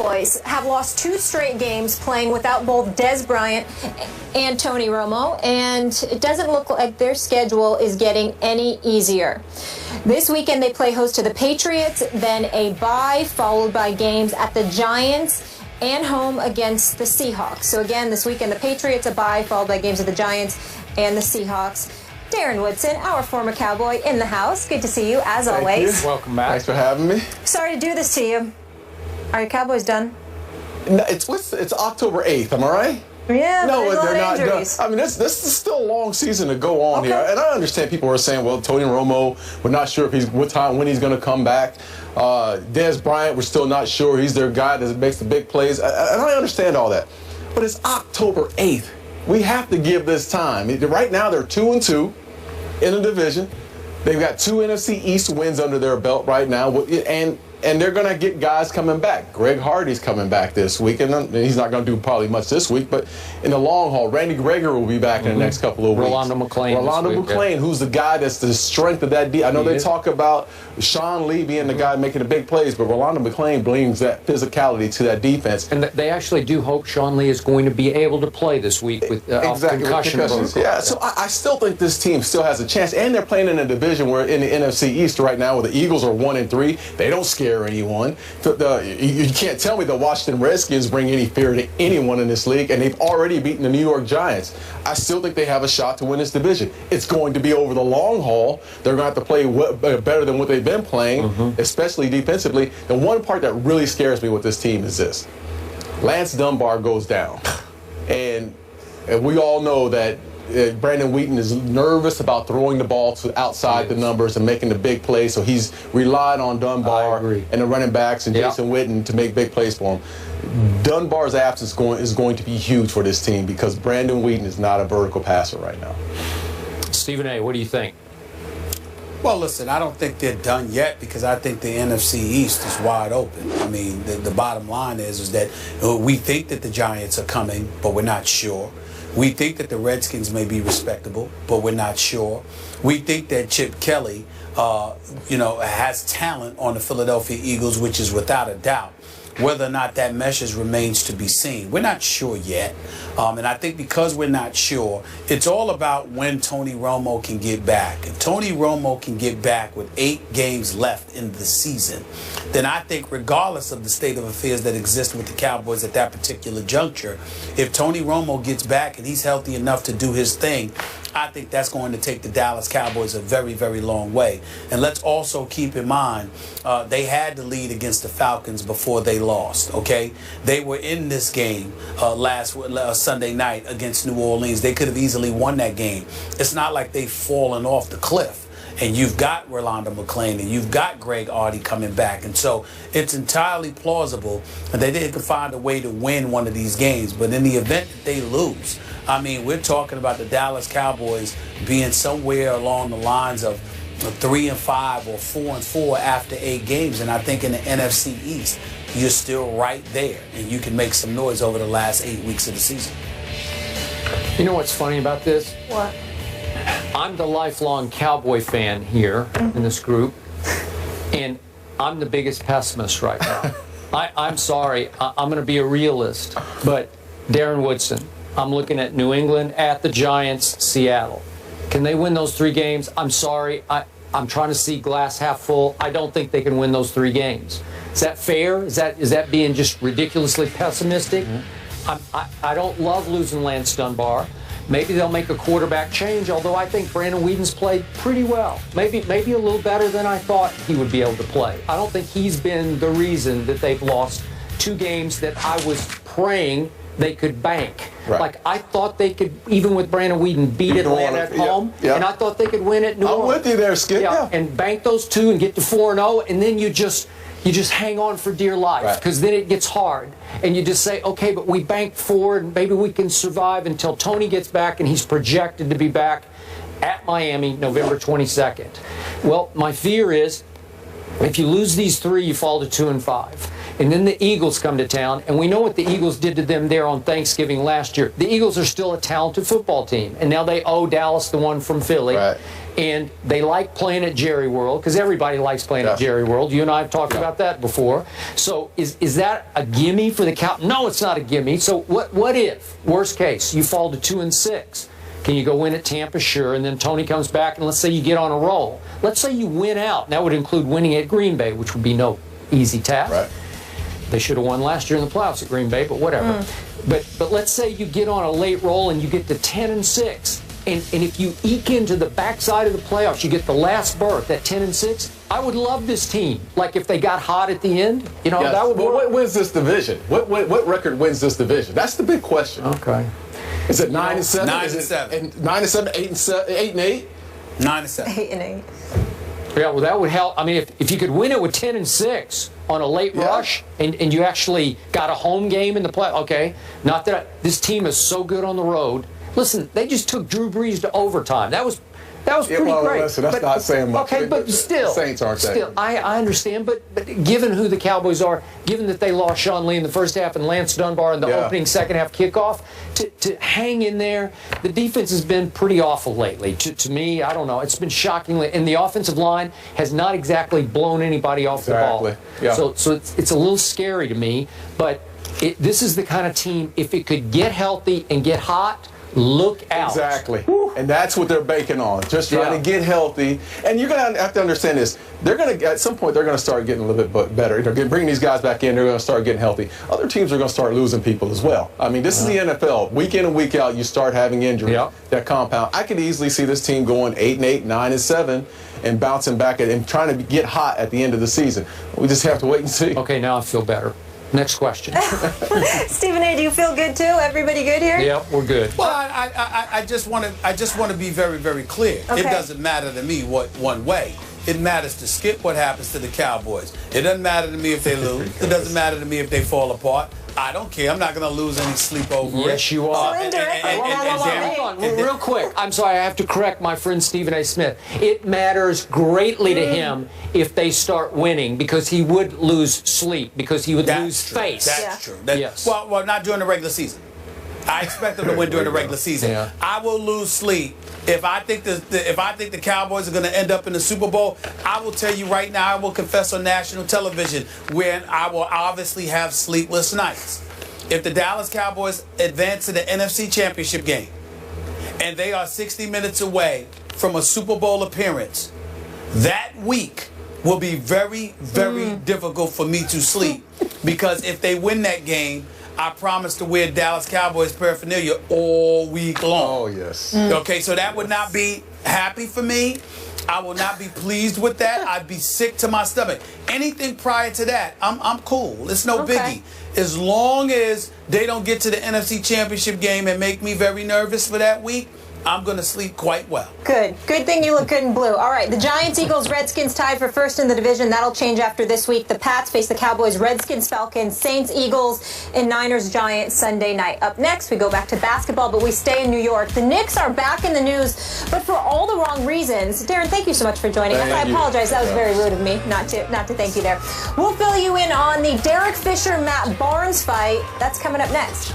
Cowboys have lost 2 straight games playing without both Dez Bryant and Tony Romo, and it doesn't look like their schedule is getting any easier. This weekend they play host to the Patriots, then a bye followed by games at the Giants and home against the Seahawks. So again, this weekend the Patriots, a bye followed by games of the Giants and the Seahawks. Darren Woodson, our former Cowboy, in the house. Good to see you, as always. Welcome back. Thanks for having me. Sorry to do this to you. Are your Cowboys done? No, it's October 8th, am I right? Yeah, no, but they're not done. injuries. I mean, this is still a long season to go on here, and I understand people are saying, well, Tony Romo, we're not sure if when he's going to come back. Dez Bryant, we're still not sure. He's their guy that makes the big plays, and I understand all that. But it's October 8th. We have to give this time. Right now, they're 2-2 in the division. They've got 2 NFC East wins under their belt right now, and they're going to get guys coming back. Greg Hardy's coming back this week, and he's not going to do probably much this week, but in the long haul, Randy Gregory will be back in the next couple of weeks. Rolando McClain, who's the guy that's the strength of that I know they talk about Sean Lee being the guy making the big plays, but Rolando McClain brings that physicality to that defense. And they actually do hope Sean Lee is going to be able to play this week with concussion protocol. Yeah, so I still think this team still has a chance, and they're playing in a division where in the NFC East right now, where the Eagles are 1-3. They don't scare anyone. You can't tell me the Washington Redskins bring any fear to anyone in this league, and they've already beaten the New York Giants. I still think they have a shot to win this division. It's going to be over the long haul. They're going to have to play better than what they've been playing, especially defensively. The one part that really scares me with this team is this. Lance Dunbar goes down, and we all know that Brandon Wheaton is nervous about throwing the ball to outside the numbers and making the big plays, so he's relied on Dunbar and the running backs and Jason Witten to make big plays for him. Dunbar's absence is going to be huge for this team because Brandon Wheaton is not a vertical passer right now. Stephen A., what do you think? Well, listen, I don't think they're done yet because I think the NFC East is wide open. I mean, the bottom line is that we think that the Giants are coming, but we're not sure. We think that the Redskins may be respectable, but we're not sure. We think that Chip Kelly, has talent on the Philadelphia Eagles, which is without a doubt. Whether or not that meshes remains to be seen. We're not sure yet. And I think because we're not sure, it's all about when Tony Romo can get back. If Tony Romo can get back with 8 games left in the season, then I think regardless of the state of affairs that exist with the Cowboys at that particular juncture, if Tony Romo gets back and he's healthy enough to do his thing, I think that's going to take the Dallas Cowboys a very, very long way. And let's also keep in mind, they had the lead against the Falcons before they lost, okay? They were in this game last Sunday night against New Orleans. They could have easily won that game. It's not like they've fallen off the cliff. And you've got Rolando McClain and you've got Greg Hardy coming back. And so it's entirely plausible that they could find a way to win one of these games. But in the event that they lose, I mean, we're talking about the Dallas Cowboys being somewhere along the lines of 3-5 or 4-4 after 8 games. And I think in the NFC East, you're still right there. And you can make some noise over the last 8 weeks of the season. You know what's funny about this? What? I'm the lifelong Cowboy fan here in this group, and I'm the biggest pessimist right now. I'm sorry. I'm going to be a realist, but Darren Woodson, I'm looking at New England, at the Giants, Seattle. Can they win those 3 games? I'm sorry. I'm trying to see glass half full. I don't think they can win those 3 games. Is that fair? Is that being just ridiculously pessimistic? I don't love losing Lance Dunbar. Maybe they'll make a quarterback change, although I think Brandon Whedon's played pretty well. Maybe a little better than I thought he would be able to play. I don't think he's been the reason that they've lost 2 games that I was praying they could bank. Right. Like, I thought they could, even with Brandon Whedon, beat Atlanta at home, and I thought they could win at New Orleans. I'm with you there, Skip. Yeah. And bank those 2 and get to 4-0, and then you just hang on for dear life, because then it gets hard. And you just say, okay, but we banked 4, and maybe we can survive until Tony gets back, and he's projected to be back at Miami November 22nd. Well, my fear is if you lose these 3, you fall to 2-5. And then the Eagles come to town, and we know what the Eagles did to them there on Thanksgiving last year. The Eagles are still a talented football team, and now they owe Dallas the one from Philly. and they like playing at Jerry World because everybody likes playing at Jerry World. You and I have talked about that before. So is that a gimme for the Cow? No, it's not a gimme. So what if, worst case, you fall to 2-6? Can you go win at Tampa? Sure. And then Tony comes back, and let's say you get on a roll. Let's say you win out. And that would include winning at Green Bay, which would be no easy task. Right. They should have won last year in the playoffs at Green Bay, but whatever. But let's say you get on a late roll and you get to 10-6. And if you eke into the backside of the playoffs, you get the last berth at 10-6. I would love this team. Like if they got hot at the end, you know, that would work. What wins this division? What record wins this division? That's the big question. Okay. Is it 9-7? 9-7. 9-7, 8-8? 9-7. 8-8. Yeah, well, that would help. I mean, if you could win it with 10-6 on a late rush, and you actually got a home game in the play. Okay, not that this team is so good on the road. Listen, they just took Drew Brees to overtime. That was pretty great. Listen, that's not saying much. Okay, but still, Saints aren't still, I understand. But given who the Cowboys are, given that they lost Sean Lee in the first half and Lance Dunbar in the opening second half kickoff, to hang in there, the defense has been pretty awful lately. To me, I don't know. It's been shockingly, and the offensive line has not exactly blown anybody off the ball. Yeah. So it's a little scary to me. But this is the kind of team, if it could get healthy and get hot, look out. Exactly. And that's what they're banking on. Just trying to get healthy. And you're going to have to understand this. They're going to, at some point, they're going to start getting a little bit better. They're bringing these guys back in. They're going to start getting healthy. Other teams are going to start losing people as well. I mean, this is the NFL. Week in and week out, you start having injuries that compound. I could easily see this team going 8-8, 9-7, and bouncing back and trying to get hot at the end of the season. We just have to wait and see. Okay, now I feel better. Next question. Stephen A., do you feel good too? Everybody good here? Yep, we're good. Well, I just want to be very, very clear. Okay. It doesn't matter to me what one way. It matters to Skip what happens to the Cowboys. It doesn't matter to me if they lose. It doesn't matter to me if they fall apart. I don't care. I'm not going to lose any sleep over it. Yes, you are. So indirectly. Hold on. Real quick. I'm sorry. I have to correct my friend Stephen A. Smith. It matters greatly to him if they start winning because he would lose sleep, because he would lose face. That's true. Yes. Well, not during the regular season. I expect them to win during the regular season. Yeah. I will lose sleep if I think the Cowboys are going to end up in the Super Bowl. I will tell you right now, I will confess on national television when I will obviously have sleepless nights. If the Dallas Cowboys advance to the NFC Championship game and they are 60 minutes away from a Super Bowl appearance, that week will be very, very difficult for me to sleep because if they win that game, I promise to wear Dallas Cowboys paraphernalia all week long. Oh, yes. Okay, so that would not be happy for me. I will not be pleased with that. I'd be sick to my stomach. Anything prior to that, I'm cool. It's no biggie. As long as they don't get to the NFC Championship game and make me very nervous for that week, I'm going to sleep quite well. Good. Good thing you look good in blue. All right, the Giants, Eagles, Redskins tied for first in the division. That'll change after this week. The Pats face the Cowboys, Redskins, Falcons, Saints, Eagles, and Niners, Giants Sunday night. Up next, we go back to basketball, but we stay in New York. The Knicks are back in the news, but for all the wrong reasons. Darren, thank you so much for joining us. I apologize. That was very rude of me not to thank you there. We'll fill you in on the Derek Fisher-Matt Barnes fight. That's coming up next.